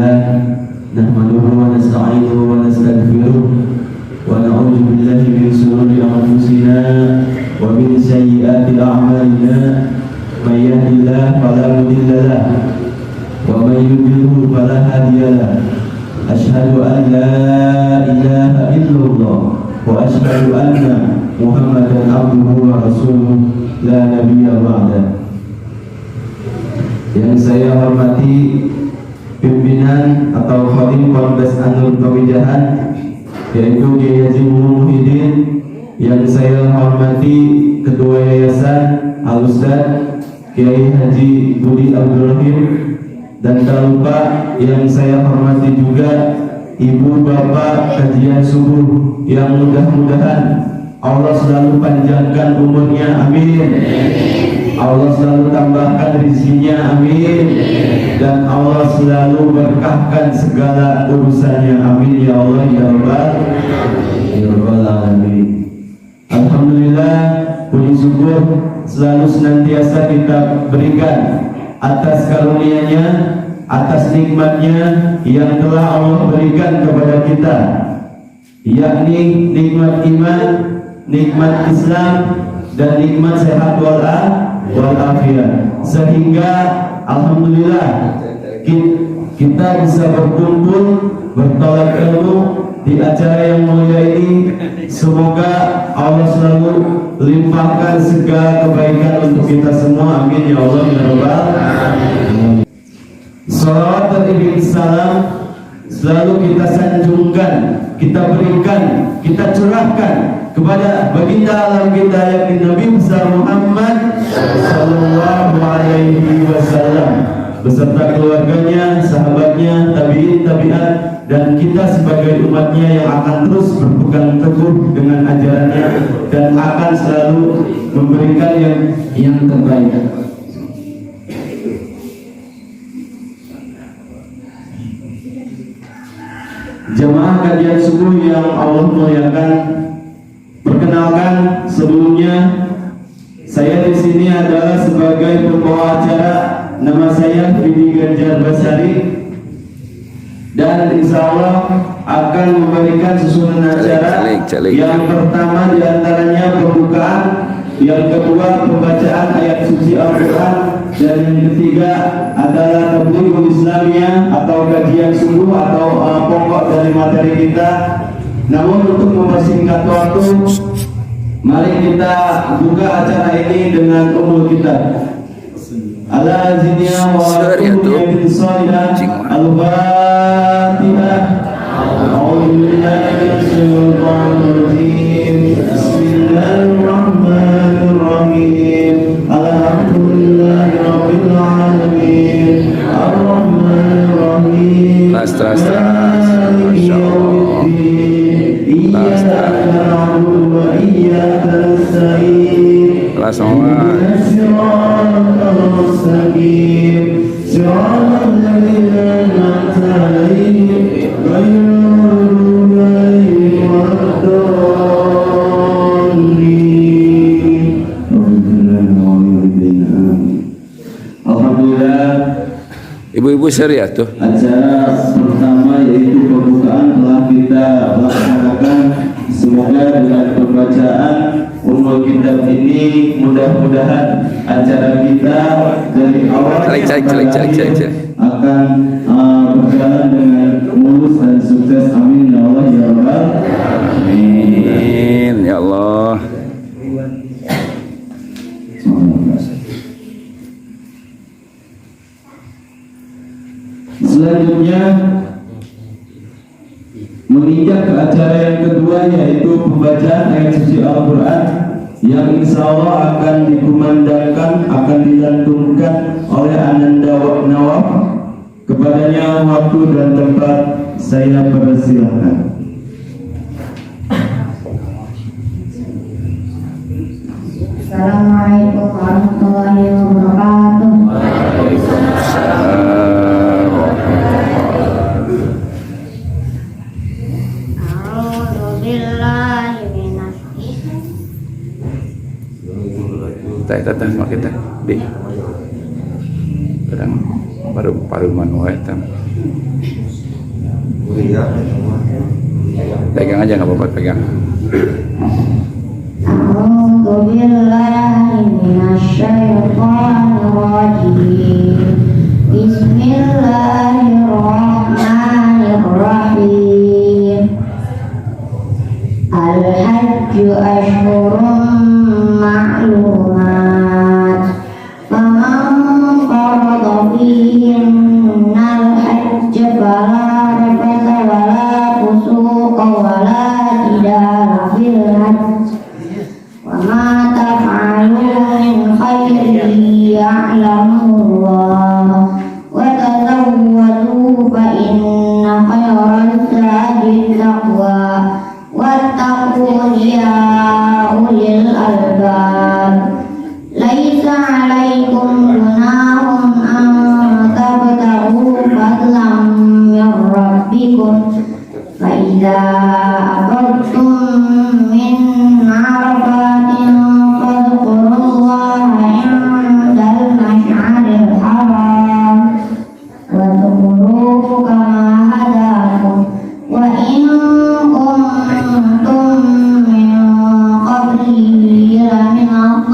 لله نحمده ونستعينه ونستغفره ونعوذ بالله من شرور أنفسنا ومن سيئات أعمالنا من يهد الله فلا مضل له ومن يضلل فلا هادي له أشهد أن لا إله إلا الله وأشهد أن محمدا عبده ورسوله لا نبي بعده. Yang saya hormati pimpinan atau Khadim Ponpes An-Nur Pamijahan, yaitu Kiai Haji Muhyiddin. Yang saya hormati Ketua Yayasan Al-Ustaz Kiai Haji Budi Abdul Rahim, dan tak lupa yang saya hormati juga Ibu Bapak kajian subuh yang mudah-mudahan Allah selalu panjangkan umurnya, amin. Allah selalu tambahkan rezekinya, amin. Dan Allah selalu berkahkan segala urusannya, amin ya Allah ya Rabbal alamin. Alhamdulillah, puji syukur selalu senantiasa kita berikan atas karunia-Nya, atas nikmatnya yang telah Allah berikan kepada kita, yakni nikmat iman, nikmat Islam, dan nikmat sehat walafiat, sehingga alhamdulillah kita bisa berkumpul bertolak ilmu di acara yang mulia ini. Semoga Allah selalu limpahkan segala kebaikan untuk kita semua, amin ya Allah ya Rabbal alamin. Salawat dan salam selalu kita sanjungkan, kita berikan, kita curahkan kepada baginda alam kita, yakni Nabi besar Muhammad sallallahu alaihi wasallam, beserta keluarganya, sahabatnya, tabi'in, tabi'at, dan kita sebagai umatnya yang akan terus berpegang teguh dengan ajarannya dan akan selalu memberikan yang terbaik. Jemaah kajian subuh yang Allah muliakan, perkenalkan sebelumnya, saya di sini adalah sebagai pembawa acara. Nama saya Fidi Ganjar Basari, dan insya Allah akan memberikan susunan acara. Yang pertama diantaranya pembukaan, yang kedua pembacaan ayat suci Al-Quran, dan yang ketiga adalah tabligh Islamiyah atau kajian subuh atau pokok dari materi kita. Namun untuk mempersingkat waktu, mari kita buka acara ini dengan umul kita. Ala zinia wa alaikumu bin salihah al-fatihah. A'udzu billahi minasyaitonir rajim. Bismillahirrahmanirrahim. Alhamdulillahi rabbil alamin. Ar-rahmanir rahim. Terus. Langsung ibu-ibu syariah tuh. Acara pertama yaitu pembukaan telah kita laksanakan. Semoga dengan pembacaan umul kitab ini mudah-mudahan acara kita dari awal akan berjalan dengan mulus dan sukses, amin ya Allah ya Rabbal alamin ya Allah. Selanjutnya menginjak ke acara yang kedua, yaitu pembacaan ayat suci Al-Quran yang insya Allah akan dikumandangkan, akan dilantunkan oleh Ananda Nawaf. Kepadanya waktu dan tempat saya persilahkan. Assalamualaikum warahmatullahi wabarakatuh. Tah mak kita di kadang paru manual tam Pegang aja nggak apa-apa, pegang. A'udzu billahi minasyaitonir rajim. Bismillahirrahmanirrahim. Al-hajju ashhurun ma'lumat. Faman farada fihinna al-hajja fala rafatha wala fusuqa wala jidala fil hajj. Wa ma taf'alu min khairin ya'lamuhu Allah. Wa tazawwadu fa inna khairaz zadi taqwa. Wattaqun ya ulil albab. Laisa 'alaikum junahun an tabtaghu fadlan min rabbikum. Fa idza afadtum min 'arafatin fadhkurullaha 'indal mash'aril haram wa dhkuruhu kama hadakum wa in kuntum min qablihi laminadh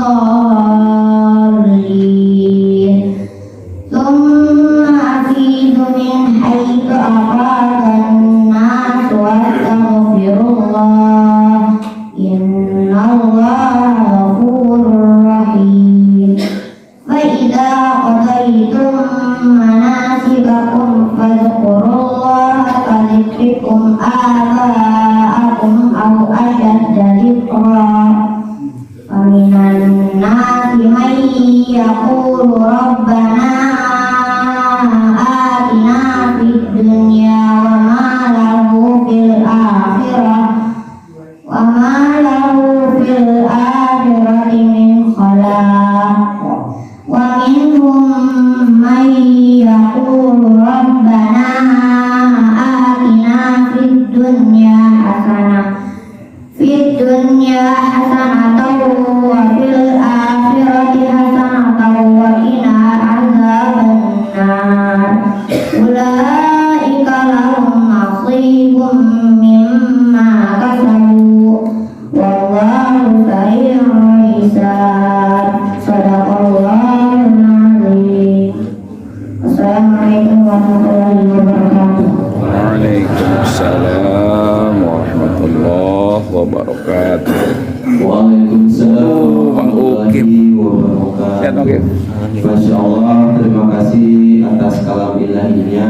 dhalin. Thumma afidu min haitsu afadan nas wastaghfirullah. Innallaha ghafurur rahim. Fa idza qadaytum manasikakum fadhkurullaha ka dzikrikum aba'akum aw ashadda dzikra. Faminan nasi man yaqulu rabbana atina fid dunya wa ma lahu fil akhirati min khalaq. Wa minhum man yaqulu rabbana atina fid dunya hasanatan wa fil akhirati hasanatan wa qina adzabannar. Ulaika lahum nasibun mimma kasabu wallahu sari'ul hisab. Shadaqallahul azim. Assalamualaikum warahmatullahi wabarakatuh. Waalaikumsalam warahmatullahi wabarakatuh. Waalaikumsalam Bang Ukim. warahmatullahi Lihat, Ukim. wabarakatuh. Masya Allah, terima kasih atas kalam ilahinya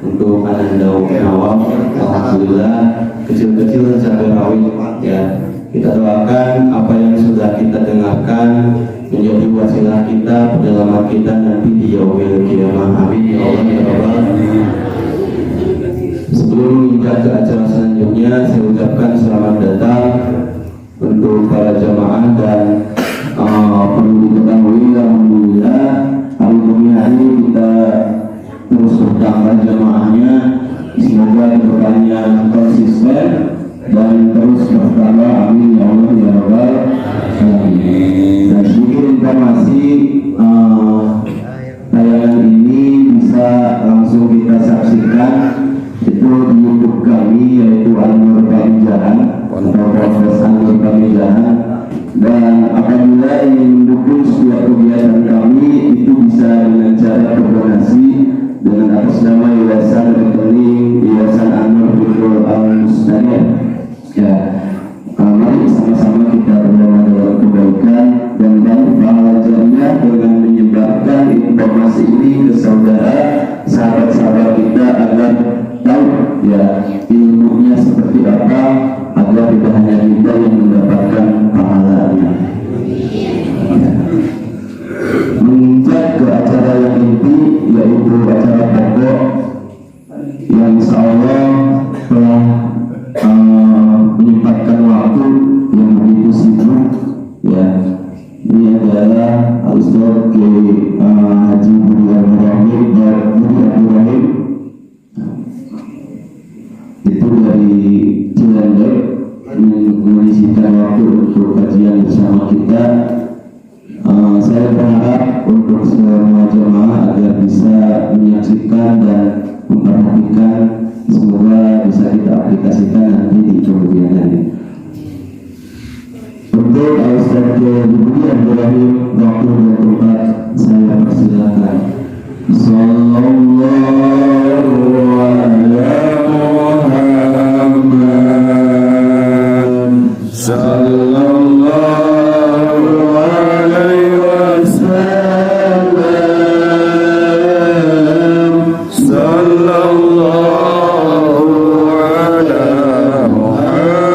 untuk Ananda Nawab. Alhamdulillah, kecil-kecil cabai rawit ya. Kita doakan apa yang sudah kita dengarkan menjadi wasilah kita, penyelamat kita nanti di yaumil qiyamah. Amin ya Allah ya Rabbal. Sebelum menginjak ke acara selanjutnya, saya ucapkan selamat datang untuk para jamaah dan perlu diketahui alhamdulillah hari dunia ini kita terus bertambah jamaahnya. Semoga kedepannya konsisten dan terus bertambah. Amin ya Allah ya Rabbal alamin. Dan sedikit informasi, tayangan ini bisa langsung kita saksikan itu di YouTube kami, yaitu An-Nur Pamijahan atau Profes An-Nur Pamijahan. Dan apabila ingin mendukung setiap kegiatan kami, itu bisa dengan cara berdonasi dengan atas nama Yayasan Rekening Yayasan An-Nur Bidul Al-Musnadiyah. Ya, mari sama-sama kita berdoa dalam kebaikan dan bantu pahala jariah dengan menyebarkan informasi ini ke saudara, sahabat-sahabat kita agar tahu ya ilmunya seperti apa, agar tidak hanya kita yang mendapatkan pahalanya. Menginjak ke acara yang inti, yaitu acara pokok yang insya Allah telah menyempatkan waktu yang begitu sibuk ya. Ini adalah Ustaz Haji Budi Abdurrahim itu dari Cilandak mengisikan waktu untuk kajian bersama kita. Saya berharap untuk semua jemaah agar bisa menyaksikan dan memperhatikan. Semoga bisa kita aplikasikan nanti di kemudian hari. Untuk Ustaz Budi Abdurrahim waktu dan tempat saya persilakan. Sallallahu ala Muhammad sallallahu alaihi wasallam sallallahu ala Muhammad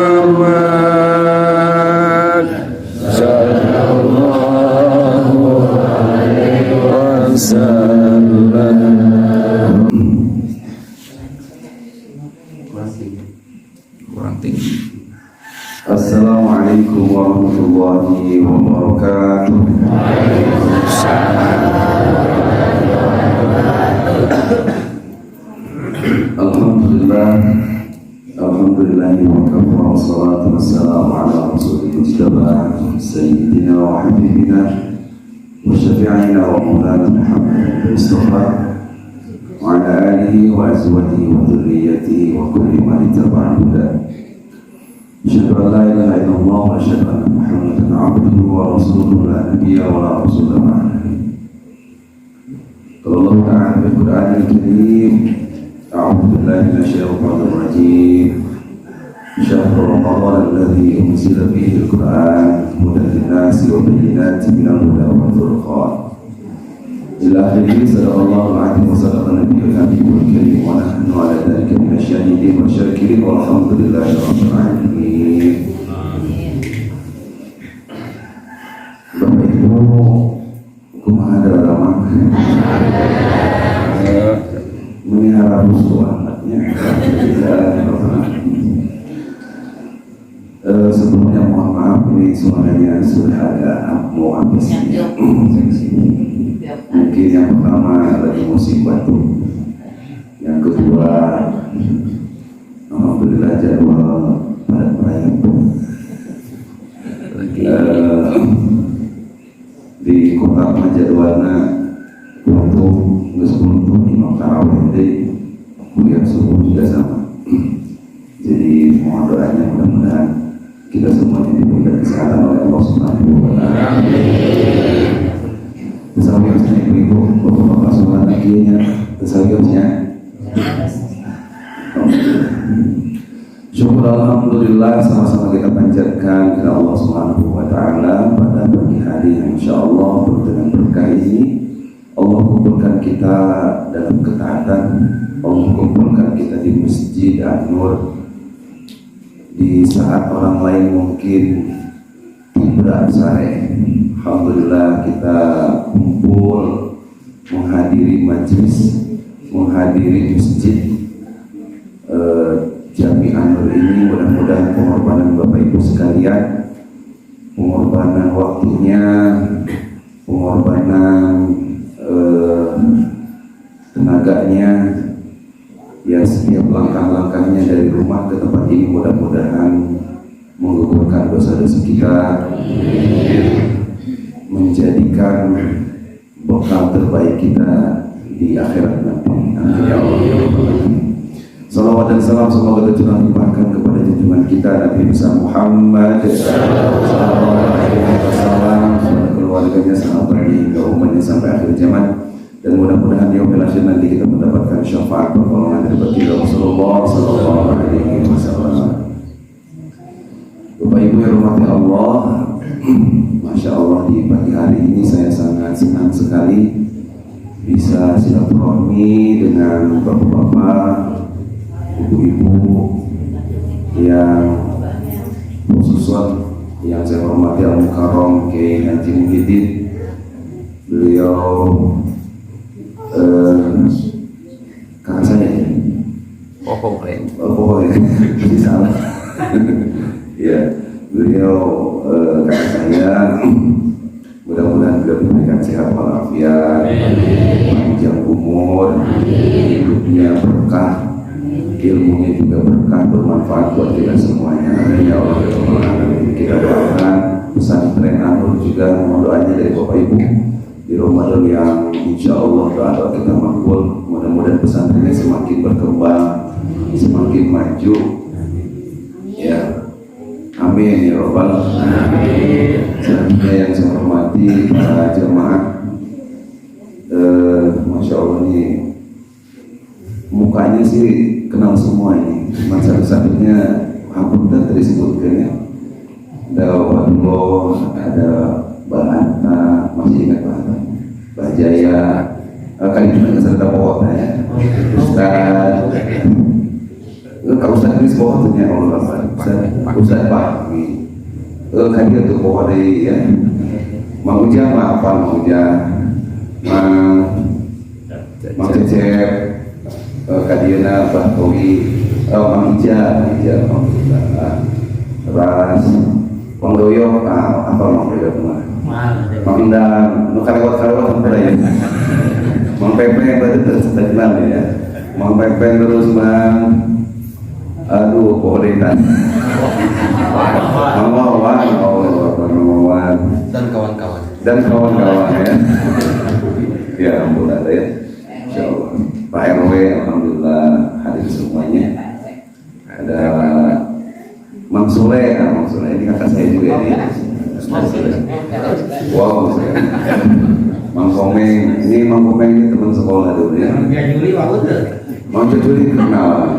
sallallahu alaihi wasallam. Kurang tinggi. Assalamualaikum warahmatullahi wabarakatuh. Alhamdulillah, alhamdulillahi wa kafa, wassalatu wassalamu ala rasulil mujtaba sayyidina wa habibina wa syafi'ina wa maulana Muhammad Mustafa wa ala alihi wa azwajihi wa dhurriyyatihi wa kulli man ittaba'a huda. Asyhadu an la ilaha illallah wa asyhadu anna Muhammadan abduhu wa rasuluhu la nabiyya wa la rasula ba'dahu. Qala Allah ta'ala fil Qur'anil Karim, a'udzu billahi minasyaitonir rajim. Syahrul Ramadan alladzi unzila fihi al-Qur'an hudan lin-nasi wa bayyinatin minal huda wal furqan. Ila akhirih, sadaqallahu al-'azim wa sadaqa nabiyyul karim wa nahnu 'ala dzalika minasyahidin wa syakirin walhamdulillahi rabbil alamin. Bapak Ibu, kumaha dalam melihara rusuh anaknya. Sebelumnya mohon maaf, ini suaranya sudah agak mau habis. Mungkin yang pertama lagi musim batuk, yang kedua alhamdulillah jadwal pada perayaan di kota jadwalnya untuk ngesebelum imam tarawih di kuliah subuh juga sama. Jadi mohon doanya mudah-mudahan kita semuanya diberikan kesehatan oleh Allah Subhanahu wa Ta'ala. Tasawufnya ibu-ibu, bapak-bapak sholat akhirnya tasawufnya. Syukur alhamdulillah, sama-sama kita panjatkan kepada Allah Subhanahu wa Ta'ala pada pagi hari yang insyaallah dengan berkah ini Allah kumpulkan kita dalam ketaatan, Allah kumpulkan kita di Masjid An-Nur di saat orang lain mungkin tidak sare. Alhamdulillah kita kumpul menghadiri majlis, menghadiri masjid Jami An-Nur ini. Mudah-mudahan pengorbanan Bapak Ibu sekalian, pengorbanan waktunya, pengorbanan tenaganya, ya setiap langkah-langkahnya dari rumah ke tempat ini mudah-mudahan menggugurkan dosa-dosa kita, menjadikan bekal terbaik kita di akhirat nanti. Amin ya Allah. Salawat dan salam semoga tercurahkan kepada junjungan kita Nabi Muhammad sallallahu alaihi wasallam, keluarganya, sahabatnya hingga umatnya sampai akhir zaman. Dan mudah-mudahan di yaumil akhir nanti kita mendapatkan syafaat pertolongan dari baginda Rasulullah sallallahu alaihi wasallam. Bapak Ibu yang rahmati Allah, Masya Allah di pagi hari ini saya sangat senang sekali bisa silaturahmi dengan bapak-bapak, ibu-ibu yang khususnya yang saya hormati Al-Mukarram Kiai Haji Muhyiddin. Beliau kakak saya ya? Oh ya, jadi salah. Ya, beliau kakak saya. Mudah-mudahan beliau diberikan sehat walafiat, panjang umur, hidupnya berkah, ilmunya juga berkah, bermanfaat buat kita semuanya. Amin ya Allah. Kita doakan pesantren An-Nur juga, mohon doanya dari Bapak Ibu di Ramadan yang insya Allah doa kita makbul. Mudah-mudahan mudah-mudahan pesantrennya semakin berkembang, semakin maju. Ya, amin ya robbal alamin. Selanjutnya yang saya hormati para jemaah, masya Allah ini mukanya sih kenal semua ini. Satu-satunya ampun dan disebutkan ya. Ada Wadullah, ada Mbak Anta, masih ingat Mbak Anta, Mbak Jaya, kali ini nggak serta bawa ya. Ustaz, kalau Ustaz ini sekolah ternyata Allah Ustaz Fahmi, kali itu bawa dari ya. Mang Uja apa Mang Uja, Mang Cecep, Kadiana Bahkowi, Mang Ija, Ras, Mang Doyo, apa Mang Doyo kemana? Mang Indang, karewat-karewat apa ya? Mang Pepeng berarti terkenal ya. Mang Pepeng terus Mang, aduh Pohoritan, Mang Wawan, dan kawan-kawan ya. Ya ampun ada ya. Insyaallah. Pak RW, alhamdulillah hadir semuanya. Ada Mang Sule, Mang Sule ini kakak saya juga ini. Wow, Mang Komeng, ini Mang Komeng ini teman sekolah dulu ya. Mang Juli kenal.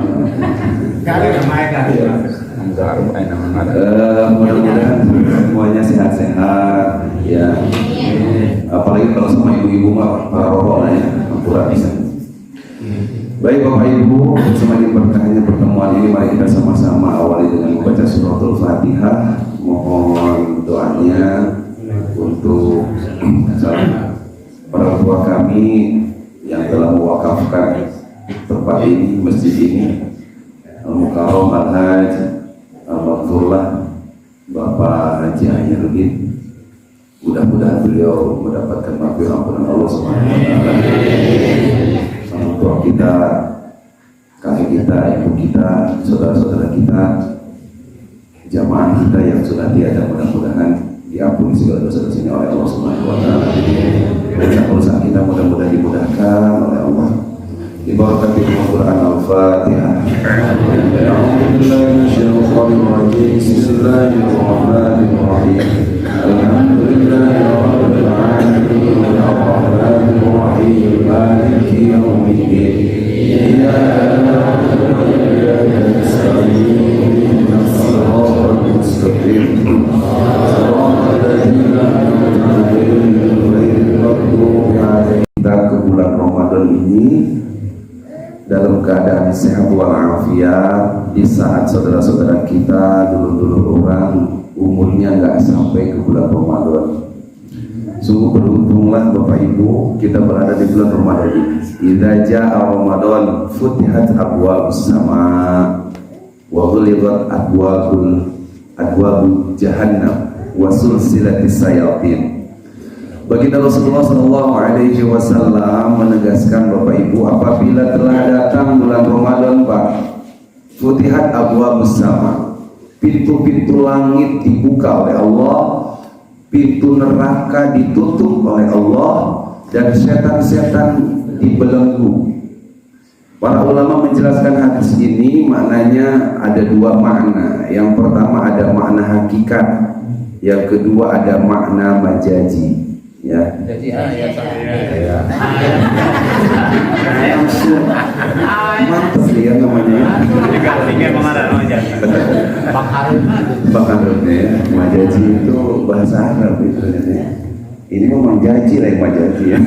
Mudah-mudahan semuanya sehat-sehat ya. Apalagi kalau sama ibu-ibu mah para rokok lah ya, ampura bisa. Baik Bapak Ibu, semakin berkahnya pertemuan ini, mari kita sama-sama awali dengan membaca suratul Fatihah. Mohon doanya untuk para tua kami yang telah mewakafkan tempat ini, masjid ini, Al-Mukarram Al-Haj Al-Maghfurlah Bapak Haji Hayyarudin. Mudah-mudahan beliau mendapatkan maghfirah ampunan Allah Subhanahu wa taala. Sama tua kita, kakek kita, ibu kita, saudara-saudara kita, jamaah kita yang sudah tiada, mudah-mudahan diampuni segala dosa-dosanya oleh Allah Subhanahu wa taala. Usaha kita mudah-mudahan dimudahkan oleh Allah. Ibarakati Al-Quran Al-Fatihah. Bismillahirrahmanirrahim. Alhamdulillahirabbil alamin. Ar-Rahmanir-Rahim. Maliki yaumiddin. Iyyaka na'budu wa iyyaka nasta'in. Ihdinas siratal mustaqim. Siratal ladzina an'amta 'alaihim ghairil maghdubi 'alaihim. Kita ke bulan Ramadan ini dalam keadaan sehat walafiat, di saat saudara-saudara kita dulu-dulu orang umurnya nggak sampai ke bulan Ramadan. Sungguh beruntunglah Bapak Ibu kita berada di bulan Ramadan ini. Idza jaa Ramadan futihat abwabus sama wa ghulizat abwabul jahannam wa sulsilatis sayatin. Baginda Rasulullah Shallallahu Alaihi Wasallam menegaskan Bapak Ibu, apabila telah datang bulan Ramadan, Pak, futihat abwabus sama, pintu-pintu langit dibuka oleh Allah, pintu neraka ditutup oleh Allah, dan setan-setan dibelenggu. Para ulama menjelaskan hadis ini maknanya ada dua makna. Yang pertama ada makna hakikat, yang kedua ada makna majazi. Ya. Jadi langsung mantap dia namanya. Bang Harun ya, majazi itu bahasa Arab itu ya. Ini memang jaji lah yang majazi ya.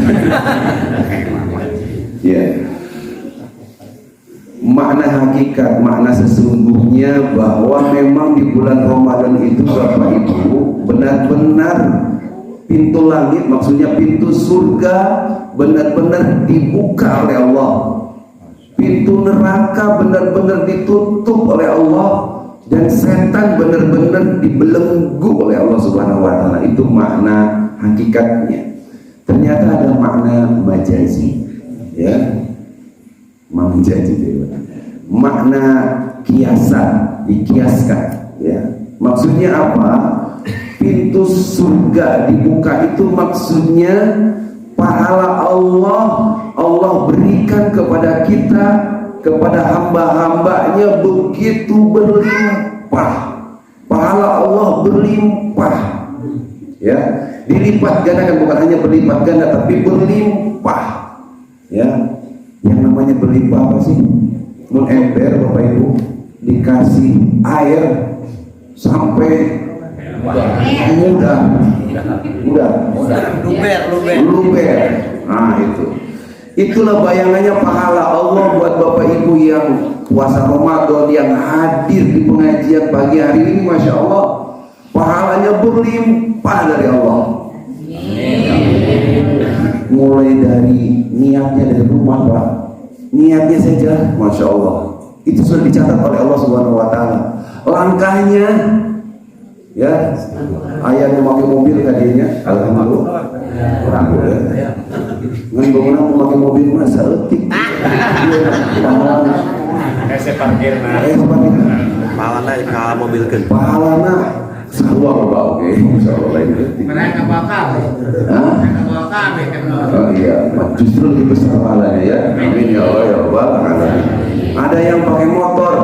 Ya. Makna hakikat, makna sesungguhnya bahwa memang di bulan Ramadan itu Bapak Ibu benar-benar pintu langit, maksudnya pintu surga benar-benar dibuka oleh Allah. Pintu neraka benar-benar ditutup oleh Allah, dan setan benar-benar dibelenggu oleh Allah Subhanahu wa taala. Itu makna hakikatnya. Ternyata ada makna majazi. Ya. Majazi. Makna kiasan, dikiaskan, ya. Maksudnya apa? Pintu surga dibuka itu maksudnya pahala Allah berikan kepada kita, kepada hamba-hambanya begitu berlimpah. Pahala Allah berlimpah, ya, dilipat gandakan, bukan hanya berlipat ganda tapi berlimpah, ya. Yang namanya berlimpah apa sih? Ember, Bapak Ibu, dikasih air sampai udah luber. Nah, itulah bayangannya pahala Allah buat Bapak Ibu yang puasa Ramadan, yang hadir di pengajian pagi hari ini. Masya Allah, pahalanya berlimpah dari Allah. Mulai dari niatnya dari rumah, Pak, niatnya saja, Masya Allah, itu sudah dicatat oleh Allah Subhanahu Wa Taala. Langkahnya, ya, ayah memakai mobil tadinya, alhamdulillah, ya. Ngan bangunan memakai mobil masa etik. Saya parkir pahalana ka mobil kan. Pahalana sarua Bapak, oke, insyaallah lain etik. Mereka bakal. Hah? Mereka bakal kan. Oh iya, justru lebih besar pahalanya ya. Amin ya Allah ya Rabbal alamin. Ada yang pakai motor,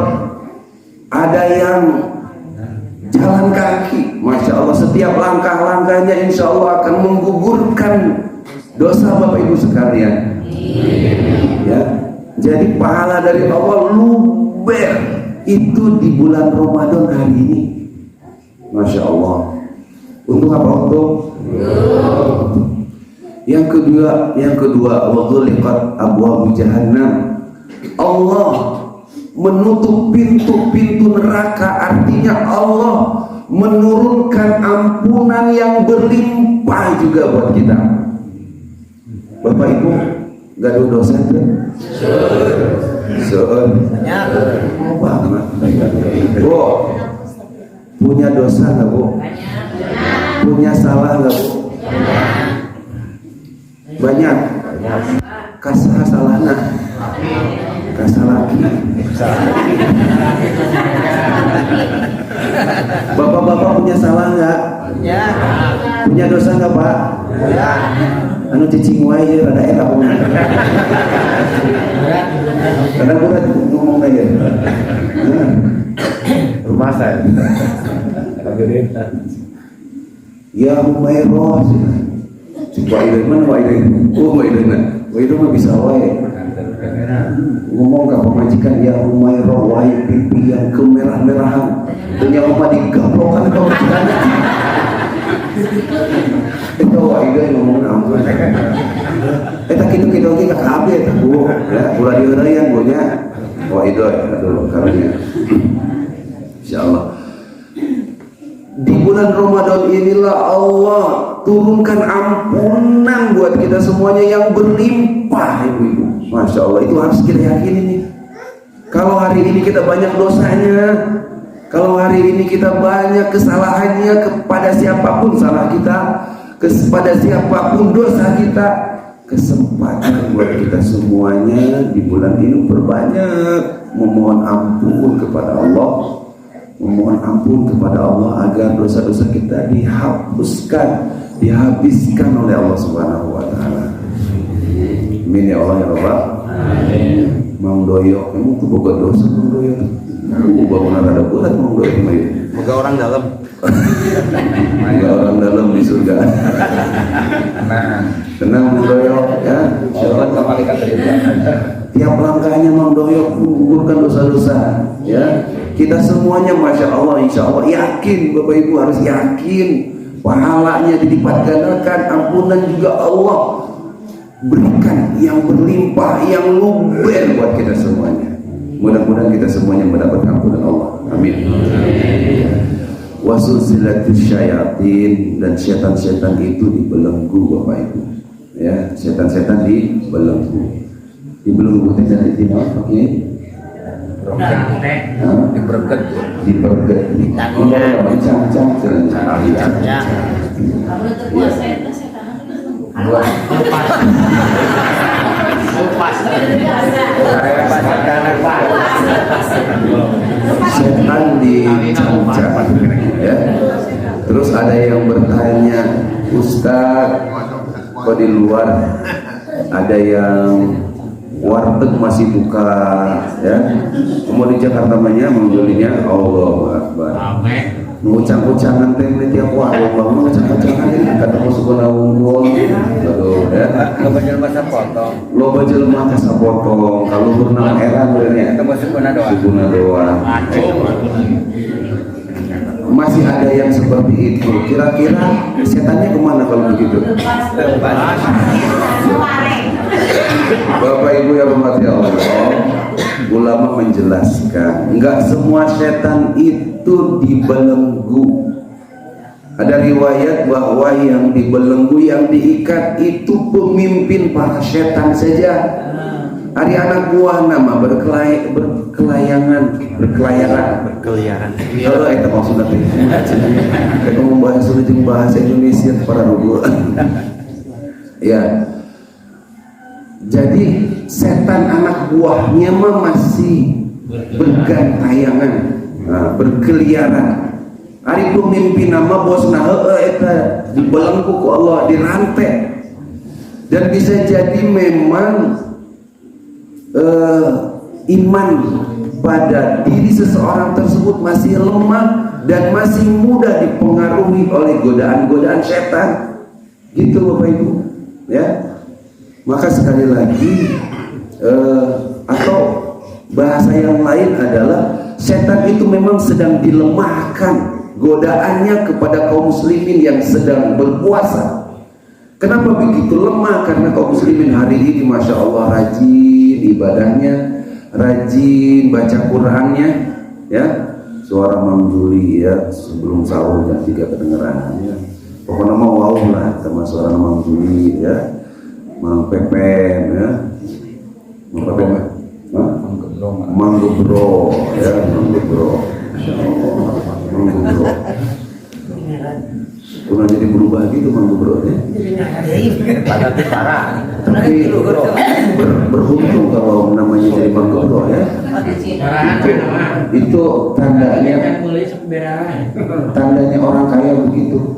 ada yang jalan kaki. Masya Allah, setiap langkah-langkahnya insya Allah akan menggugurkan dosa Bapak Ibu sekalian, ya. Jadi pahala dari Allah luber itu di bulan Ramadan hari ini. Masya Allah. Untuk apa? Untuk yang kedua wadhuliqat abwabu jahannam. Allah menutup pintu-pintu neraka, artinya Allah menurunkan ampunan yang berlimpah juga buat kita. Bapak Ibu, gaduh dosa itu? Bu, punya dosa nggak Bu? Punya salah nggak Bu? Banyak. Kasah salahna. Kasah lagi. Bapak-bapak punya salah nggak? Punya dosa nggak Pak? Anu cicing wae rada enak. Karena berat ngomong aja. Rumah saya. Ya Humairah. Coba ini mana wae? Oh wae mah bisa wae. Ngomong ke pemajikan, ya Humairah, wae pipi yang kemerah-merahan. Ternyata mah digablokan ke pemajikan. Itu wae ngomong ampun. Eta kitu-kitu ge ka kabeh teh Bu. Ya, ulah dieureuyang Bu nya. Wah itu aduh karunya. Insyaallah. Di bulan Ramadan inilah Allah turunkan ampunan buat kita semuanya yang berlimpah, Ibu-ibu. Masya Allah, itu harus kita yakini nih. Kalau hari ini kita banyak dosanya, kalau hari ini kita banyak kesalahannya kepada siapapun salah kita, kepada siapapun dosa kita, kesempatan buat kita semuanya di bulan ini berbanyak memohon ampun kepada Allah, memohon ampun kepada Allah agar dosa-dosa kita dihapuskan, dihabiskan oleh Allah Subhanahu wa taala. Amin ya Allah ya Rabbal. Mang doyok, emang tuh boga dosa mang doyok. Bangunan ada bulat mang doyok mah. Moga orang dalam. Moga orang dalam di surga. Tenang mang doyok ya. Insyaallah kembalikan tadi. Tiap langkahnya mang doyok menggugurkan dosa-dosa ya. Kita semuanya Masya Allah, Insya Allah yakin, Bapak Ibu harus yakin pahalanya dilipat gandakan, ampunan juga Allah berikan yang berlimpah, yang luber buat kita semuanya. Mudah-mudahan kita semuanya mendapat ampunan Allah. Amin. Wasulsilatus syayatin, dan setan-setan itu dibelenggu Bapak Ibu. Ya, setan-setan dibelenggu. Dibelenggu tidak ditimpa pakai Diberket. Macam-macam Ya. setan dicancak ya. Terus ada yang bertanya, Ustaz, apa di luar ada yang warteg masih buka ya. Mau di Jakarta banyak menggulinya Allahu Akbar. Ucang-ucangan teh tiap waktu bangun ucang-ucangan ini kata masukna unggul. Aduh ya. Loba jelema sapotong. Loba jelema sapotong kalau berenang eran benernya. Kita masukna doa. Sukuna doa. Masih ada yang seperti itu. Kira-kira setannya kemana kalau begitu? Bapak Ibu yang hormati Allah, ulama menjelaskan, enggak semua setan itu dibelenggu. Ada riwayat bahwa yang dibelenggu, yang diikat itu pemimpin para setan saja. Hari anak buah nama berkelayangan. Kalau itu maksudnya kita membahas dengan bahasa Indonesia para rubuh. Ya. Jadi setan anak buahnya mah masih bergantayangan, berkeliaran. Hari pemimpin nama bosna eta dibelenggu ku Allah, dirantai. Dan bisa jadi memang iman pada diri seseorang tersebut masih lemah dan masih mudah dipengaruhi oleh godaan-godaan setan. Gitu Bapak Ibu, ya. Maka sekali lagi atau bahasa yang lain adalah setan itu memang sedang dilemahkan godaannya kepada kaum muslimin yang sedang berpuasa. Kenapa begitu lemah? Karena kaum muslimin hari ini Masya Allah rajin ibadahnya, rajin baca Qurannya, ya. Suara Mang Juli ya sebelum sahur jam 3 kedengerannya. Pokoknya mau wow lah sama suara Mang Juli ya. Mang Pepen ya, Mang Pepen, Mang Gebro ya, Mang Gebro, Mang Gebro. Pernah jadi berubah gitu Mang Gebro ya. Tapi beruntung kalau namanya jadi Mang Gebro ya. Itu tandanya orang kaya begitu.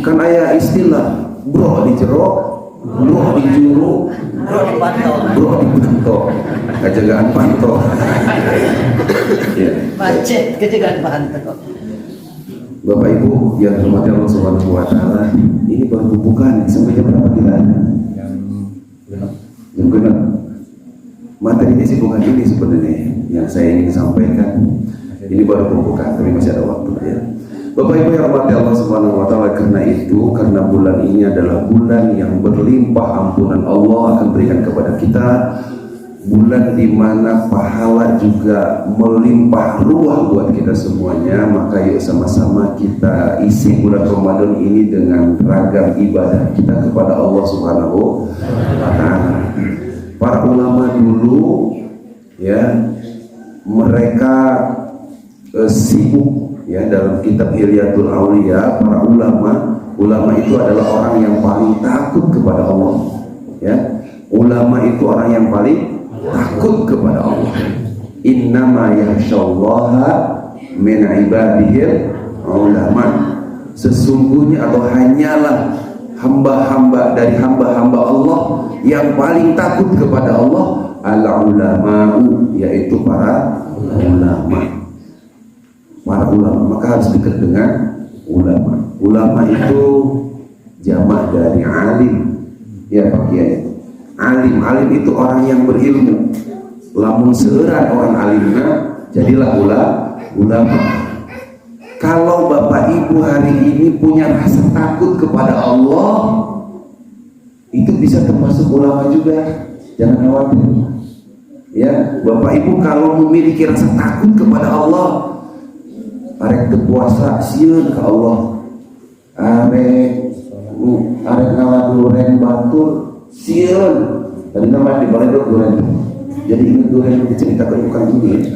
Kan ayah istilah. Bro di jeruk, bro di juru, bro di panto, kejagaan panto. Macet kejagaan panto. Bapak Ibu yang dirahmati Allah Subhanahu Wa Taala, ini baru pembukaan sampai jam berapa kita? Jam genap. Materinya sih bukan ini sebenarnya yang saya ingin sampaikan. Ini baru pembukaan, tapi masih ada waktu ya. Bapak Ibu yang rahmati Allah Subhanahu wa taala, karena bulan ini adalah bulan yang berlimpah ampunan Allah akan berikan kepada kita, bulan di mana pahala juga melimpah ruah buat kita semuanya. Maka yuk sama-sama kita isi bulan Ramadan ini dengan ragam ibadah kita kepada Allah Subhanahu wa taala. Para ulama dulu ya, mereka sibuk ya dalam kitab Hilyatul Aulia. Para ulama itu adalah orang yang paling takut kepada Allah ya. Ulama itu orang yang paling takut kepada Allah. Innama yakhsyallaha min ibadihil ulama. Sesungguhnya atau hanyalah hamba-hamba dari hamba-hamba Allah yang paling takut kepada Allah al-ulama'u, yaitu para ulama. Para ulama, maka harus dekat dengan ulama. Ulama itu jamak dari alim, ya Pak Kiai. Alim itu orang yang berilmu. Lamun seueuran orang alimna, jadilah ulama. Kalau Bapak Ibu hari ini punya rasa takut kepada Allah, itu bisa termasuk ulama juga. Jangan khawatir. Ya, Bapak Ibu kalau memiliki rasa takut kepada Allah, arek berpuasa sieun ke Allah, arek ngaladuren batur sieun. Tadi nama di balai duren. Jadi ini duren diceritakan bukan ini.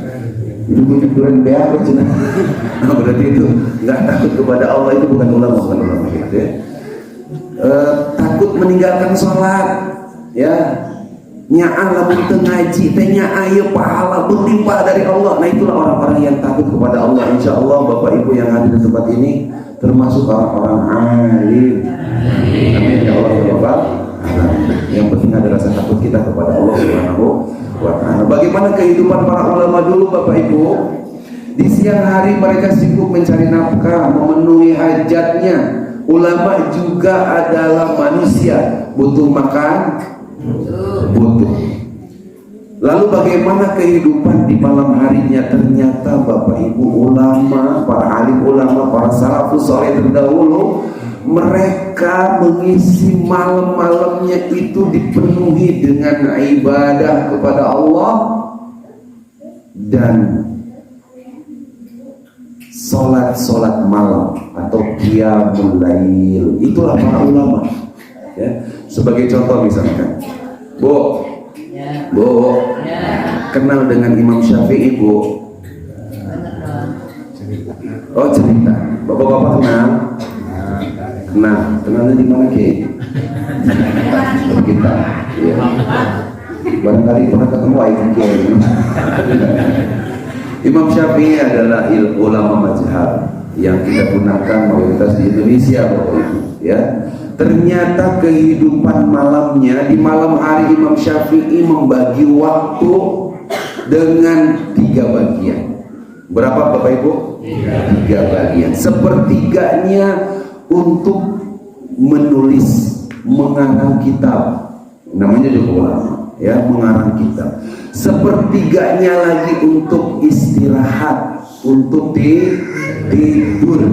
Itu punya duren beak cina. Nah, berarti itu nggak takut kepada Allah, itu bukan ulama gitu ya. Takut meninggalkan sholat, ya. Nya'a lamun teu ngaji teh nya'a ieu pahala berlimpah dari Allah. Nah itulah orang-orang yang takut kepada Allah. Insyaallah Bapak Ibu yang hadir di tempat ini termasuk orang-orang alim. Amin ya Allah ya Bapak. Yang penting adalah rasa takut kita kepada Allah Subhanahu wa Ta'ala. Bagaimana kehidupan para ulama dulu Bapak Ibu? Di siang hari mereka sibuk mencari nafkah, memenuhi hajatnya. Ulama juga adalah manusia, butuh makan, butuh. Lalu bagaimana kehidupan di malam harinya? Ternyata Bapak Ibu ulama, para alim ulama, para salafus saleh terdahulu, mereka mengisi malam-malamnya itu dipenuhi dengan ibadah kepada Allah dan solat malam atau qiyamul lail. Itulah para ulama. Ya. Sebagai contoh misalkan, Bu, kenal dengan Imam Syafi'i, Bu? Oh, cerita. Bapak-bapak kenal? Kenalnya di mana, Ki? Kita. Ya. Barangkali pernah ketemu Aisyah Kiai. Imam Syafi'i adalah ulama mazhab yang kita gunakan mayoritas di Indonesia, Bapak Ibu, ya. Ternyata kehidupan malamnya, di malam hari Imam Syafi'i membagi waktu dengan 3 bagian. Berapa Bapak Ibu? 3 bagian. Sepertiganya untuk menulis, mengarang kitab, namanya juga ulama, ya, mengarang kitab. Sepertiganya lagi untuk istirahat, untuk tidur,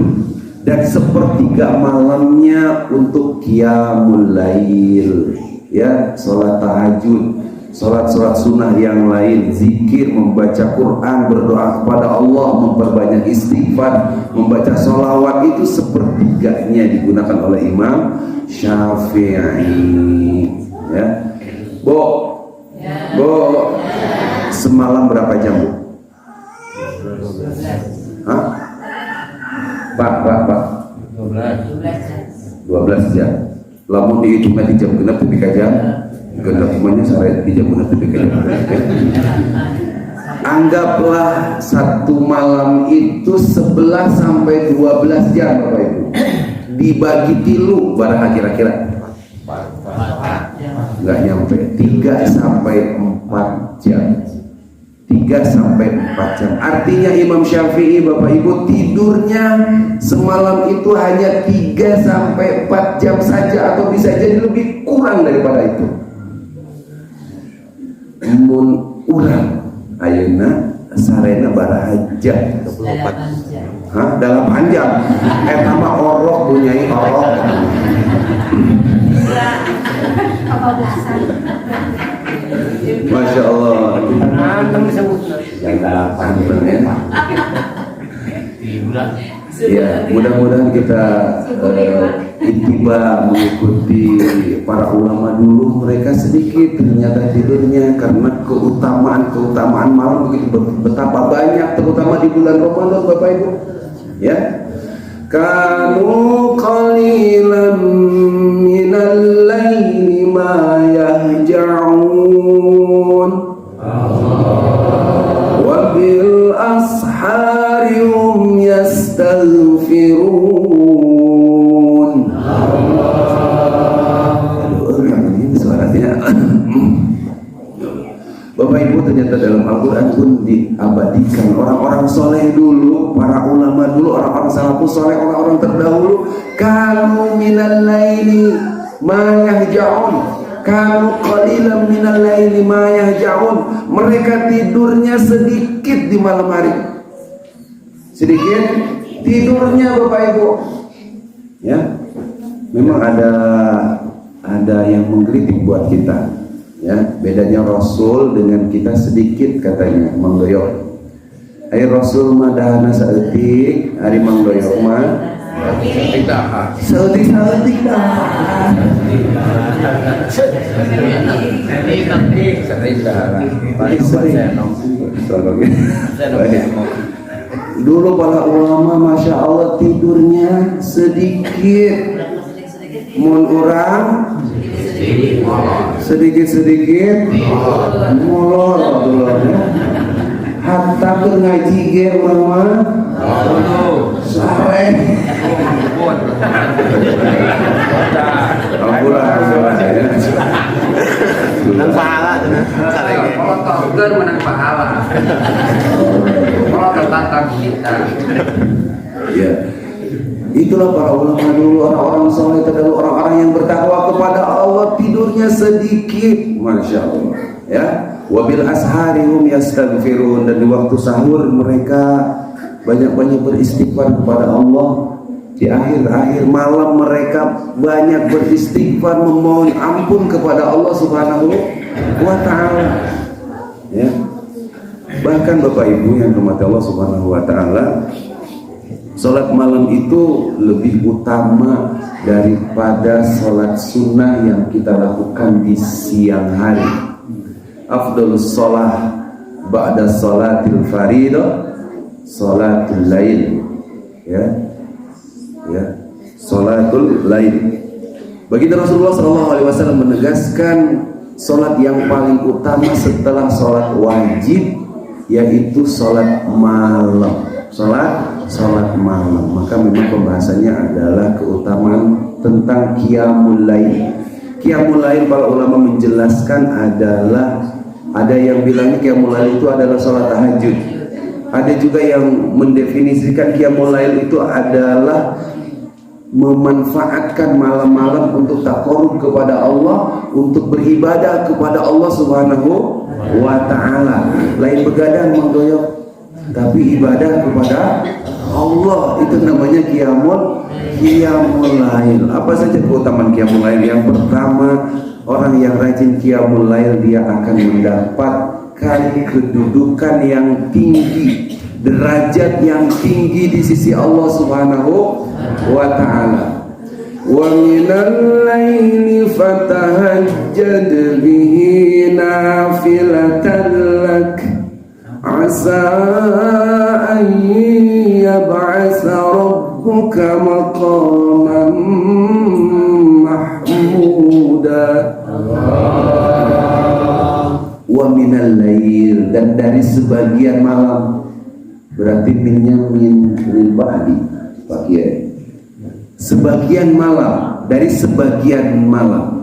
dan sepertiga malamnya untuk qiyamul lail, ya, sholat tahajud, sholat sunnah yang lain, zikir, membaca Quran, berdoa kepada Allah, memperbanyak istighfar, membaca sholawat. Itu sepertiganya digunakan oleh Imam Syafi'i, ya. Bu, semalam berapa jam, Bu? Hah? Pak 12 jam. Lamun dihitungnya di jam genap tapi jam genap semuanya sare di jam genap tapi jam. Anggaplah satu malam itu 11 sampai 12 jam Bapak Ibu. Dibagi tilu baraha kira-kira. Nggak nyampe 3 sampai 4 jam. 3 sampai 4 jam. Artinya Imam Syafi'i Bapak Ibu tidurnya semalam itu hanya 3 sampai 4 jam saja, atau bisa jadi lebih kurang daripada itu. Mun urang ayeuna sarena baraha jam? 8 jam. Hah? 8 jam. Eta mah orok punyai orok. Masya Allah. Yang 8 ya. Ya, mudah-mudahan kita intiba mengikuti para ulama dulu. Mereka sedikit ternyata tidurnya karena keutamaan malam begitu betapa banyak, terutama di bulan Ramadan Bapak Ibu. Ya. Kanu qalilan minal laili ma yahja'un wa bil ashari hum yastaghfirun. Ini suaranya. Bapak Ibu, ternyata dalam Al-Quran pun diabadikan orang-orang soleh dulu, para ulama dulu, orang-orang salafus soleh, orang-orang terdahulu. Kanu minal laili ma yahja'un, kanu qalilan minal laili ma yahja'un. Mereka tidurnya sedikit di malam hari, sedikit tidurnya Bapak Ibu. Ya, memang ada yang menggelitik buat kita. Ya, bedanya Rasul dengan kita sedikit katanya mangdoyok. Ai Rasul mah dahana saeutik, ari mangdoyok mah saeutik dah. Saeutik dah. Dulu para ulama Masya Allah tidurnya sedikit. Mun urang sedikit molor dulunya. Hatta keur ngaji ge mah sare Menang pahala tuh nah. Kalau token menang pahala. Kalau tertantang kita. Ya. Itulah para ulama dulu, orang-orang soleh terdahulu, orang-orang yang bertakwa kepada Allah, tidurnya sedikit, masya Allah. Ya, wabil asharihum yastaghfirun, dan di waktu sahur mereka banyak-banyak beristighfar kepada Allah. Di akhir-akhir malam mereka banyak beristighfar, memohon ampun kepada Allah Subhanahu wa Ta'ala. Ya. Bahkan Bapak Ibu yang dirahmati Allah Subhanahu wa Ta'ala, sholat malam itu lebih utama daripada sholat sunnah yang kita lakukan di siang hari. Afdhalus sholat ba'da sholatil faridah sholatul lail. Ya, sholatul lail. Baginda Rasulullah SAW menegaskan sholat yang paling utama setelah sholat wajib yaitu sholat malam. Sholat malam. Maka memang pembahasannya adalah keutamaan tentang qiyamul lail. Qiyamul lail para ulama menjelaskan adalah, ada yang bilangnya qiyamul lail itu adalah sholat tahajud. Ada juga yang mendefinisikan qiyamul lail itu adalah memanfaatkan malam-malam untuk taqarrub kepada Allah, untuk beribadah kepada Allah Subhanahu wa Ta'ala. Lain begadang menggoyok, tapi ibadah kepada Allah, itu namanya qiyamul lail. Apa saja keutamaan qiyamul lail? Yang pertama, orang yang rajin qiyamul lail dia akan mendapatkan kedudukan yang tinggi, derajat yang tinggi di sisi Allah Subhanahu wa Ta'ala. Wa minal laili fatahajjad bihi nafilatan lak asa an yab'asa rabbuka maqaman mahmuda. Wa minal lail, dan dari sebagian malam, berarti minnya min ba'di Pak Kiai. Sebagian malam, dari sebagian malam.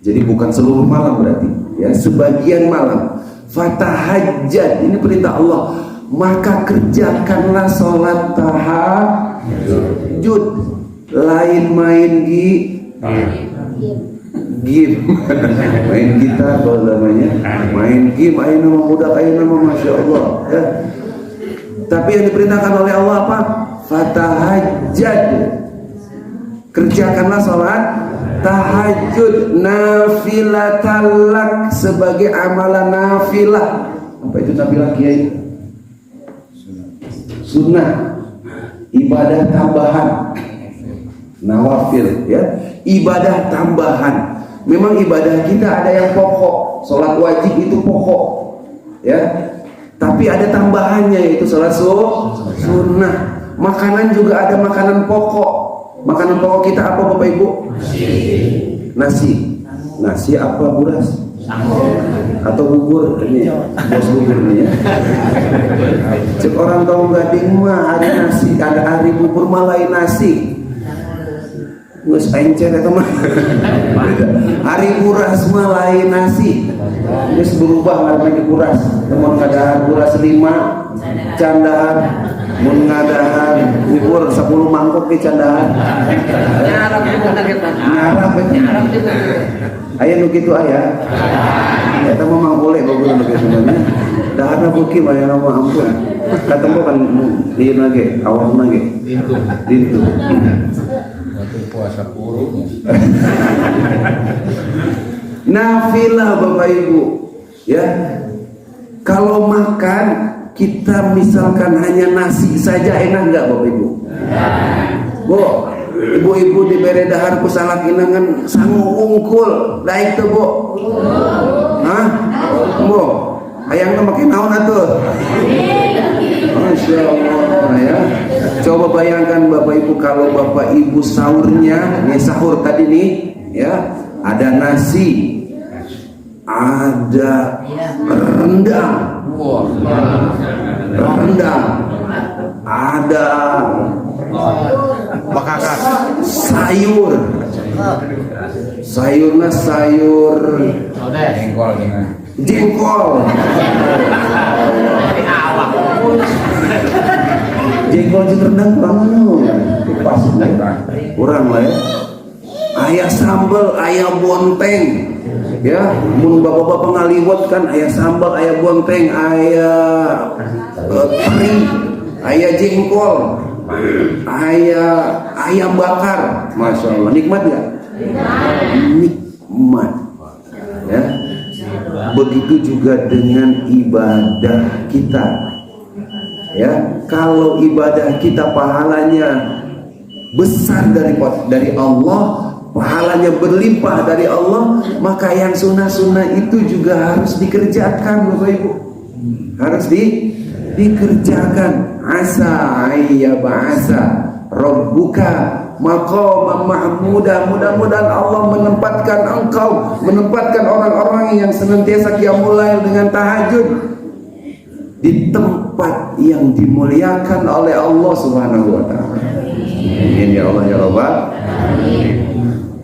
Jadi bukan seluruh malam berarti, ya, sebagian malam. Fatahajjad, ini perintah Allah, maka kerjakanlah sholat tahajud. Lain main game main gitar kalau namanya, main game, ayo nama budak, ayo nama masya Allah, ya. Tapi yang diperintahkan oleh Allah apa? Fatahajjad, kerjakanlah sholat tahajud, nafilatalak, sebagai amalan nafilah. Apa itu nafilah Kiai? Sunnah, ibadah tambahan, nawafil, ya, ibadah tambahan. Memang ibadah kita ada yang pokok, sholat wajib itu pokok, ya. Tapi ada tambahannya, yaitu sholat sunnah. Makanan juga ada makanan pokok. Makanan pokok kita apa Bapak Ibu? Nasi. Nasi apa, beras? Atau bubur? Ini bos bubur nih, ya. Cek orang tahu Gading mah hari nasi, ada hari bubur mah lain nasi. Geus encer eta mah. Hari buras mah lain nasi. Geus berubah ngaranna buras. Mun ngadahan buras 5 candaan, mun ngadahan bubur 10 mangkok ke candaan. Nyarap juga kita. Nyarap juga. Aya nu kitu aya. Eta mah mang boleh bubur nu kitu mah. Dahana beuki mah aya mah ampun. Katemu kan ieu ge, awakna ge. Dintu. Puasa puluh. Nafilah Bapak Ibu, ya. Kalau makan kita misalkan hanya nasi saja, enak nggak Bapak Ibu? Bu, ibu-ibu di bere dahar ku salak inangan sangu ungkul, daek tuh Bu. Hah? Bu, ayangna makin naon atuh? Masya Allah, ya. Coba bayangkan Bapak Ibu kalau Bapak Ibu sahurnya, nih sahur tadi nih, ya, ada nasi, ada rendang, ada sayur, sayurnya sayur Jengkol gimana? Jengkol. Jengkol jeung rendang pas kurang lah ya. Aya sambal, aya bonteng. Ya, mun bapak-bapak ngaliwat kan aya sambal, aya bonteng, aya teri, aya jengkol, aya ayam bakar. Masya Allah, nikmat nggak? Nikmat. Ya, begitu juga dengan ibadah kita. Ya, kalau ibadah kita pahalanya besar dari Allah, pahalanya berlimpah dari Allah, maka yang sunnah-sunnah itu juga harus dikerjakan, Bapak Ibu. Harus dikerjakan. Asa ayya ba'asa rabbuka maqaman mahmuda. Mudah-mudahan Allah menempatkan orang-orang yang senantiasa qiyamul lail dengan tahajud di tempat yang dimuliakan oleh Allah Subhanahu wa taala. Amin ya Allah ya Rabbal.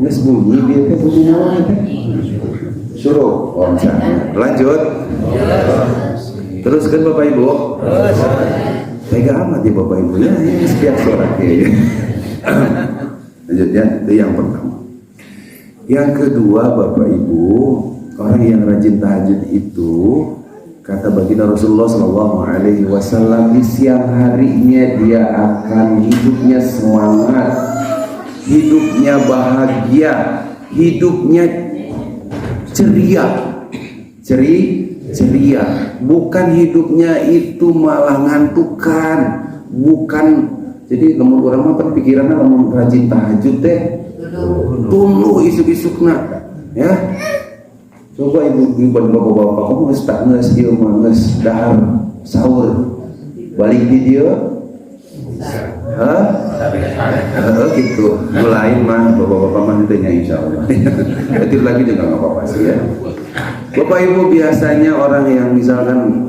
Nges bunyi dia teh bunyi naon teh? Suruh misalnya. Lanjut. Teruskan Bapak Ibu. Tega amat ya Bapak Ibu ya, ini setiap suara ya. Lanjutnya itu yang pertama. Yang kedua Bapak Ibu, orang yang rajin tahajud itu kata baginda Rasulullah SAW, di siang harinya dia akan hidupnya semangat, hidupnya bahagia, hidupnya ceria. Bukan hidupnya itu malah ngantukan, bukan. Jadi namun orang mah pikirannya namun rajin tahajud teh tuluh isuk-isukna ya. Coba ibu-ibu dan bapak-bapak kamu geus tak geus ieu mah geus dahar sahur balik di dia. Gitu. Mulai mah bapak-bapak mah tanya insyaallah. Itu lagi juga enggak apa-apa sih ya. Bapak Ibu, biasanya orang yang misalkan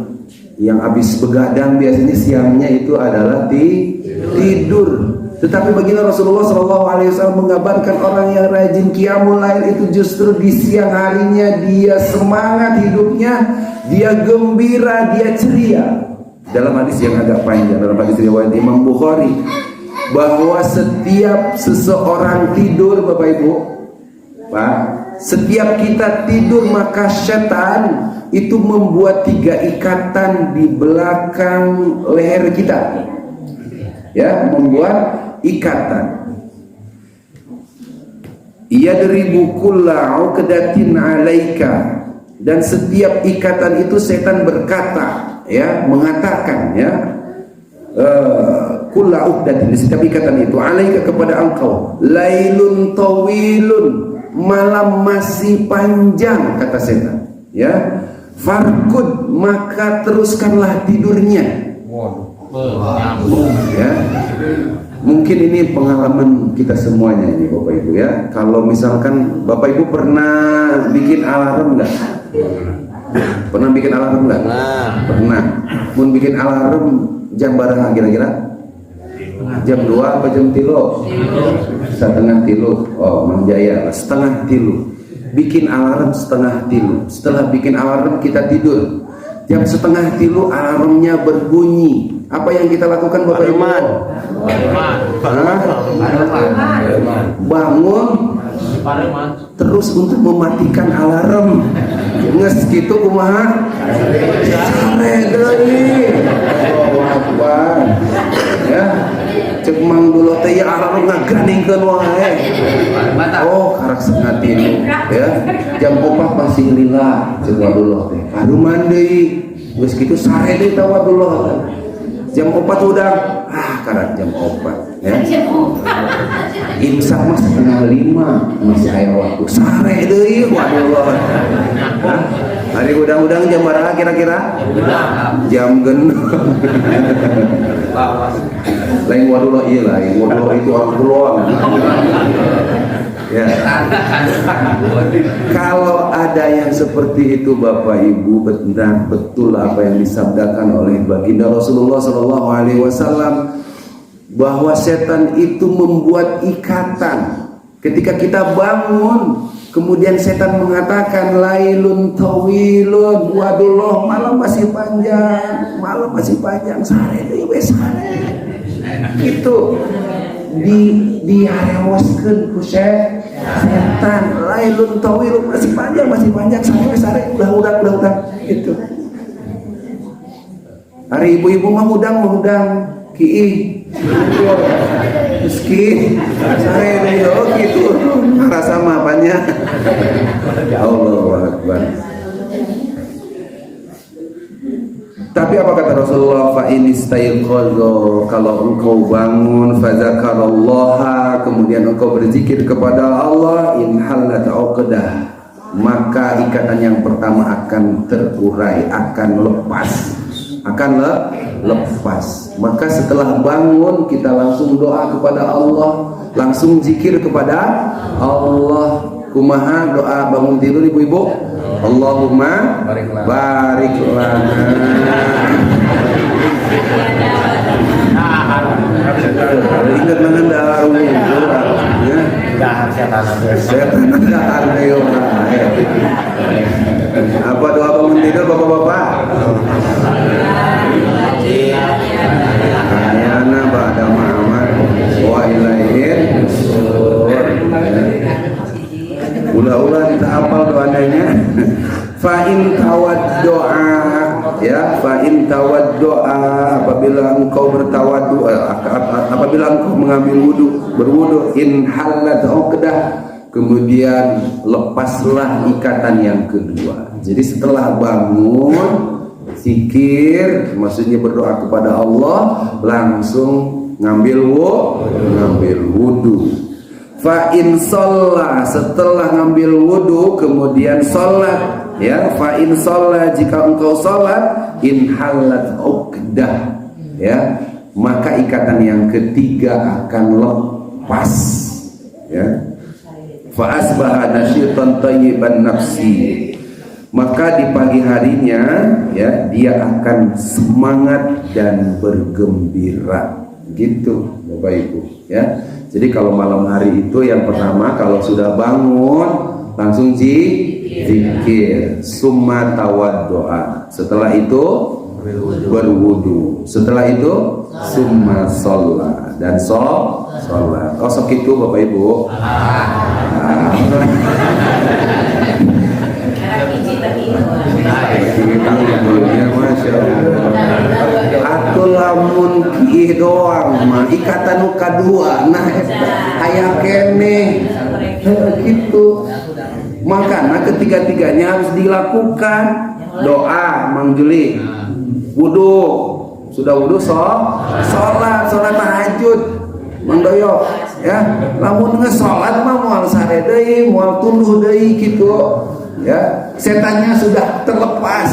yang habis begadang biasanya siangnya itu adalah tidur. Tetapi baginda Rasulullah SAW mengabarkan orang yang rajin qiyamul lail itu justru di siang harinya dia semangat hidupnya, dia gembira, dia ceria. Dalam hadis yang agak panjang, dalam hadis riwayat Imam Bukhari, bahwa setiap seseorang tidur, Bapak Ibu, Pak, setiap kita tidur maka setan itu membuat 3 ikatan di belakang leher kita. Ya, membuat ikatan. Yadribu kulla uqdatin 'alaika, dan setiap ikatan itu setan berkata, ya, mengatakan, ya, kulla uqdatin, setiap ikatan itu 'alaika kepada engkau, lailun tawilun, malam masih panjang, kata setan, ya, farkud, maka teruskanlah tidurnya. Ya, mungkin ini pengalaman kita semuanya ini Bapak Ibu ya. Kalau misalkan Bapak Ibu pernah bikin alarm nggak? Pernah bikin alarm nggak? Pernah. Mau bikin alarm jam berapa kira-kira? Jam 2 apa jam 3? Setengah 3. Oh, Mang Jaya, setengah 3. Bikin alarm setengah 3. Setelah bikin alarm kita tidur. Jam setengah 3 alarmnya berbunyi. Apa yang kita lakukan Bapak Ibu? Bangun terus untuk mematikan alarm. Nges gitu kumaha? Sare deui. Allahu Akbar. Ya. Cek mang dulu teh ya alarm ngagandingkeun wae. Oh, karak setengah 3 ya. Jam 4 masih lila cek wadullah teh. Karuman deui. Geus kitu sare deui tah wadullah. Jam 4 udah karak jam 4 ya. Imsak mah setengah 5 masih aya waktu. Sare deui wadullah. Hari udang-udang jam berapa kira-kira? Jam genep. Lain wadullah iya lain. Wadullah itu orang pulau. Ya. Kalau ada yang seperti itu Bapak Ibu, benar betul apa yang disabdakan oleh baginda Rasulullah SAW, bahwa setan itu membuat ikatan. Ketika kita bangun Kemudian setan mengatakan lailun tawilun, waduh malam masih panjang, sare deui we sare. Itu diharewaskeun ku setan, lailun tawilun masih panjang, sare udah gitu. Hari ibu-ibu mah udang kiih. Meski saya gitu rasa mapanya. Allahu Akbar. Tapi apa kata Rasulullah, fa in istayqadha, kalau engkau bangun fadzakarallaha, kemudian engkau berzikir kepada Allah, in halat uqdah, maka ikatan yang pertama akan terurai, akan lepas. Maka setelah bangun kita langsung doa kepada Allah, langsung zikir kepada Allah. Kumaha doa bangun tidur ibu-ibu? Allahumma barik lana. Ingat mengendar ya. Setan dahar ayo. Apa doa bangun tidur Bapak-bapak? Ayana ba'da ma'amat wa ilaihin ulah-ulah kita hafal doanya. Fa'in tawad doa ya, fa'in tawad doa, apabila engkau bertawadu, apabila engkau mengambil berwudu, in halat uqdah, kemudian lepaslah ikatan yang kedua. Jadi setelah bangun zikir, maksudnya berdoa kepada Allah, langsung ngambil wudu. Fa in shalla, setelah ngambil wudu kemudian salat ya, fa in shalla, jika engkau salat, in halat uqdah ya, maka ikatan yang ketiga akan lepas ya. Fa asbaha nasyitan thayyiban nafsi, maka di pagi harinya ya dia akan semangat dan bergembira gitu Bapak Ibu ya. Jadi kalau malam hari itu yang pertama, kalau sudah bangun langsung zikir, summa tawaddoa, setelah itu berwudu, setelah itu summa sholat, dan sholat. Kosok itu Bapak Ibu. Masya Allah. Atuh lamun kieu doang mah ikatan nu kadua nah aya keneh gitu. Makanya ketiga-tiganya harus dilakukan. Doa Mang Juli, wudu, sudah wudu sholat tahajud Mang Doyo ya. Lamun ngesolat mah moal sare deui, moal tunduh deui gitu ya, setannya sudah terlepas.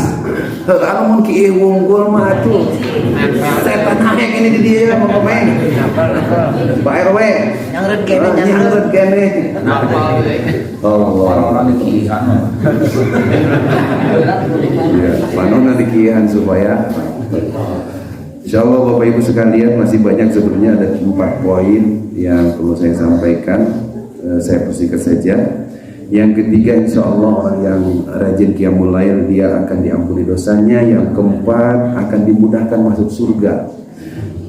Kalau mun kieu wunggul mah atuh setan hayang ini di dia mah pemain Pak RW nyangreut kene Allah panonna dikieuhan supaya insyaallah Bapak Ibu sekalian. Masih banyak sebenarnya, ada 4 poin yang perlu saya sampaikan, saya persingkat saja. Yang ketiga, insya Allah orang yang rajin qiyamul lail dia akan diampuni dosanya. Yang keempat, akan dimudahkan masuk surga.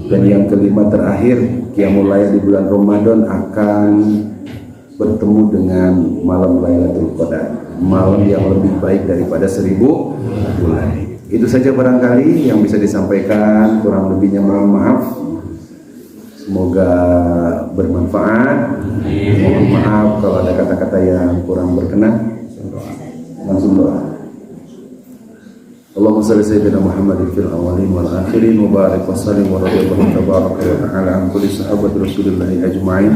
Dan yang kelima terakhir, qiyamul lail di bulan Ramadan akan bertemu dengan malam Lailatul Qadar, malam yang lebih baik daripada 1000 bulan. Itu saja barangkali yang bisa disampaikan, kurang lebihnya mohon maaf. Semoga bermanfaat. Mohon maaf kalau ada kata-kata yang kurang berkenan. Langsung doa. Allahumma shalli sayyidina Muhammadin fil awwalin wal akhirin wa barik wa sallim wa radhiyallahu tabaraka wa ta'ala an kulli sahabati Rasulillah ajma'in.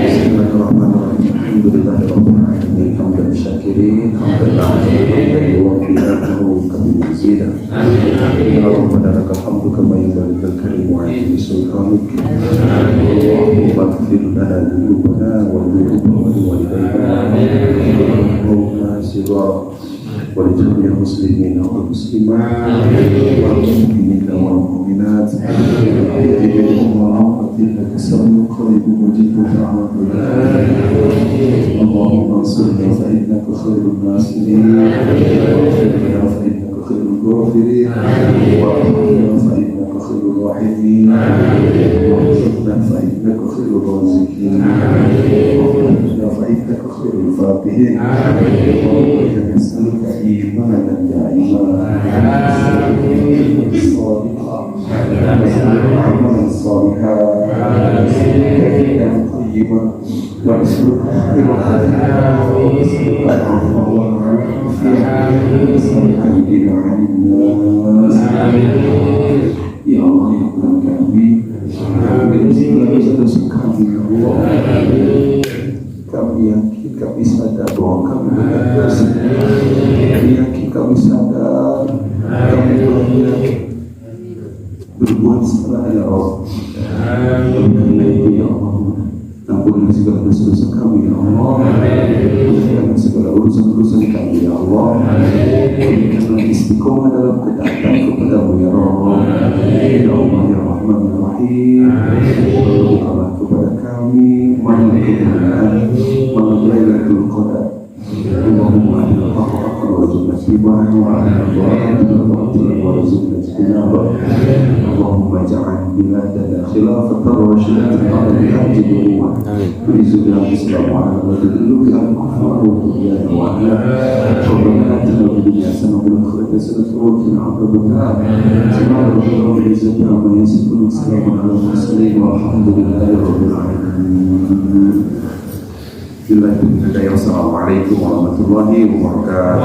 Bismillahirrahmanirrahim. Alhamdulillahi rabbil alamin. Hamdan syakirin, hamdan lillahi wa fi'atuhu kama yazida. Allahumma lakal hamdu kama yanbaghi lil karim wa 'azimi sultanik. Allahumma ighfir lana dhunubana wa dhunuba walidayna. Allahumma sirra ولجميع المسلمين والمسلمات والمؤمنين والمؤمنات برحمتك سبحانك قريب مجيب دعوات. اللهم انصرنا فإنك خير الناصرين واغفر لنا فإنك خير الغافرين وارحمنا فإنك خير الراحمين وارزقنا فإنك خير الرازقين وارحمنا فإنك خير الفاتحين اللهم نسألك إيمانا دائما صالحا عملا صالحا طيبا ونسألك الغنى عن الناس يا الله يا Tuhan kami segala dosa kami ya Allah kami yakin kami sadar bahwa kami berdosa kami yakin kami sadar kami banyak berbuat salah ya Allah karena itu ya Allah ampunilah segala dosa-dosa kami ya Allah berikan segala urusan-urusan kami ya Allah berikanlah istiqomah dalam ketaatan kepadamu ya Allah ya Allah ya Rahman ya Rahim berdoalah kepada kami malam kemuliaan malam Lailatul Qadar Allahumma adil haqqa haqqa warzuqna ittiba'ahu wa adil batila warzuqna ijtinabah Allahumma ja'al biladana khilafatan rasyidatan ala al-hajj wa rizqna Islam wa ala al-duluk al-kufar wa tughyan wa ala rabbana atina fid dunya hasanah wa fil akhirati hasanah wa qina adhaban subhana rabbika rabbil izzati amma yasifun wa salamun ala al-mursalin walhamdulillahi rabbil alamin. Assalamualaikum warahmatullahi wabarakatuh.